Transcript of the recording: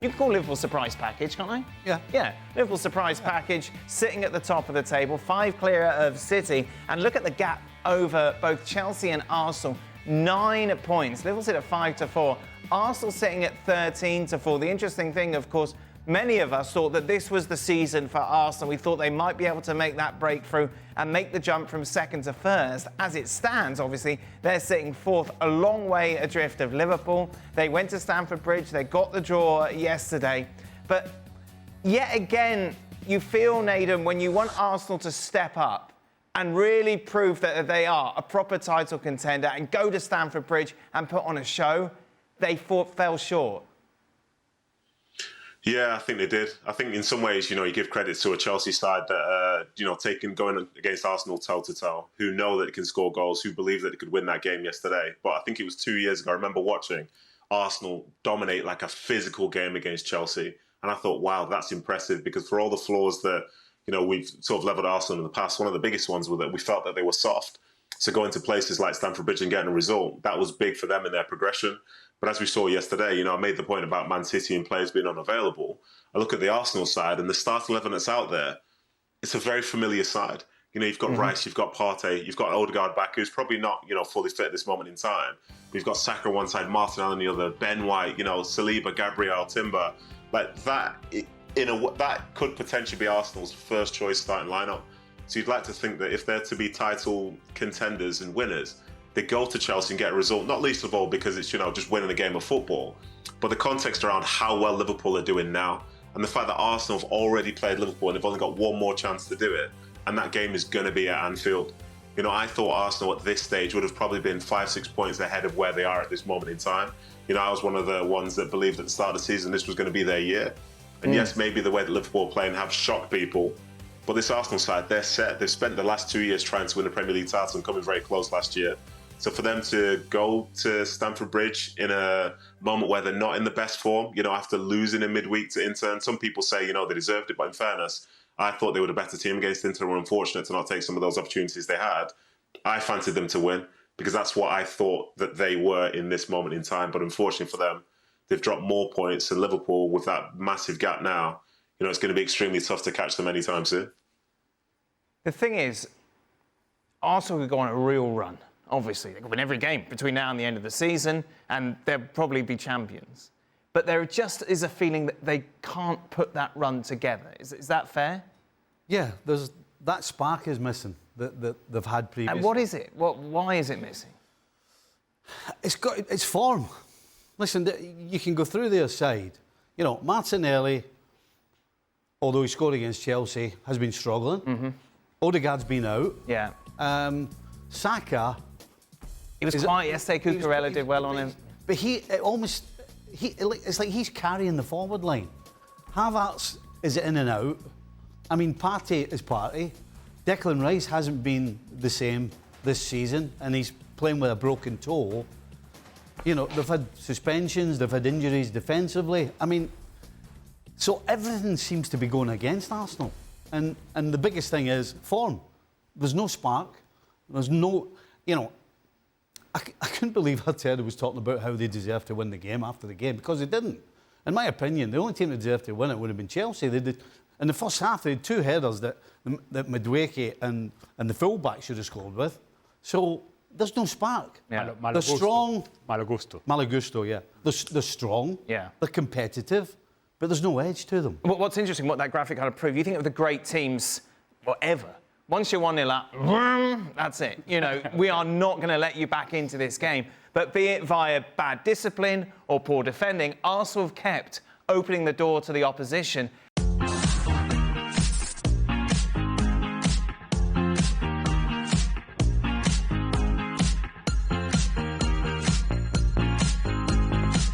You can call Liverpool surprise package, can't I? Yeah. Yeah, Liverpool surprise package, sitting at the top of the table, 5 clear of City. And look at the gap over both Chelsea and Arsenal. 9 points. Liverpool sit at 5-4. Arsenal sitting at 13-4. The interesting thing, of course, many of us thought that this was the season for Arsenal. We thought they might be able to make that breakthrough and make the jump from second to first. As it stands, obviously, they're sitting fourth, a long way adrift of Liverpool. They went to Stamford Bridge. They got the draw yesterday. But yet again, you feel, Nathan, when you want Arsenal to step up and really prove that they are a proper title contender and go to Stamford Bridge and put on a show, they fell short. Yeah, I think they did. I think in some ways, you give credit to a Chelsea side that, going against Arsenal toe-to-toe, who know that it can score goals, who believe that it could win that game yesterday. But I think it was 2 years ago, I remember watching Arsenal dominate like a physical game against Chelsea. And I thought, wow, that's impressive, because for all the flaws that, we've sort of levelled Arsenal in the past, one of the biggest ones was that we felt that they were soft. So going to places like Stamford Bridge and getting a result, that was big for them in their progression. But as we saw yesterday, I made the point about Man City and players being unavailable. I look at the Arsenal side and the starting 11 that's out there, it's a very familiar side. You've got Rice, you've got Partey, you've got Odegaard back, who's probably not, fully fit at this moment in time. We've got Saka on one side, Martinelli on the other, Ben White, Saliba, Gabriel, Timber. Like that, that could potentially be Arsenal's first choice starting lineup. So you'd like to think that if they're to be title contenders and winners, they go to Chelsea and get a result, not least of all because it's, just winning a game of football, but the context around how well Liverpool are doing now and the fact that Arsenal have already played Liverpool and they've only got one more chance to do it, and that game is going to be at Anfield. I thought Arsenal at this stage would have probably been 5-6 points ahead of where they are at this moment in time. I was one of the ones that believed at the start of the season this was going to be their year. And yes, maybe the way that Liverpool are playing have shocked people, but this Arsenal side, they're set. They've spent the last 2 years trying to win the Premier League title and coming very close last year. So for them to go to Stamford Bridge in a moment where they're not in the best form, after losing in midweek to Inter, and some people say, they deserved it, but in fairness, I thought they were a better team against Inter and were unfortunate to not take some of those opportunities they had. I fancied them to win because that's what I thought that they were in this moment in time. But unfortunately for them, they've dropped more points, and Liverpool, with that massive gap now, it's going to be extremely tough to catch them anytime soon. The thing is, Arsenal could go on a real run. Obviously, they could win every game between now and the end of the season, and they'll probably be champions. But there just is a feeling that they can't put that run together. Is that fair? Yeah, that spark is missing that they've had previously. And what is it? Why is it missing? It's form. Listen, you can go through their side. Martinelli, although he scored against Chelsea, has been struggling. Mm-hmm. Odegaard's been out. Yeah. Saka... He was quiet yesterday. Cucurella did well on him. But it's like he's carrying the forward line. Havertz is in and out. I mean, Partey is Partey. Declan Rice hasn't been the same this season, and he's playing with a broken toe. They've had suspensions, they've had injuries defensively. I mean, so everything seems to be going against Arsenal. And the biggest thing is form. There's no spark. There's no, I couldn't believe Arteta was talking about how they deserved to win the game after the game, because they didn't. In my opinion, the only team that deserved to win it would have been Chelsea. They did, in the first half, they had 2 headers that Madueke and the full-back should have scored with. So there's no spark. Yeah. They're strong. Malagusto, yeah. They're strong. Yeah. They're competitive, but there's no edge to them. What's interesting, what that graphic kind of proved, you think of the great teams, whatever. Once you're 1-0 up, that's it. We are not going to let you back into this game. But be it via bad discipline or poor defending, Arsenal have kept opening the door to the opposition.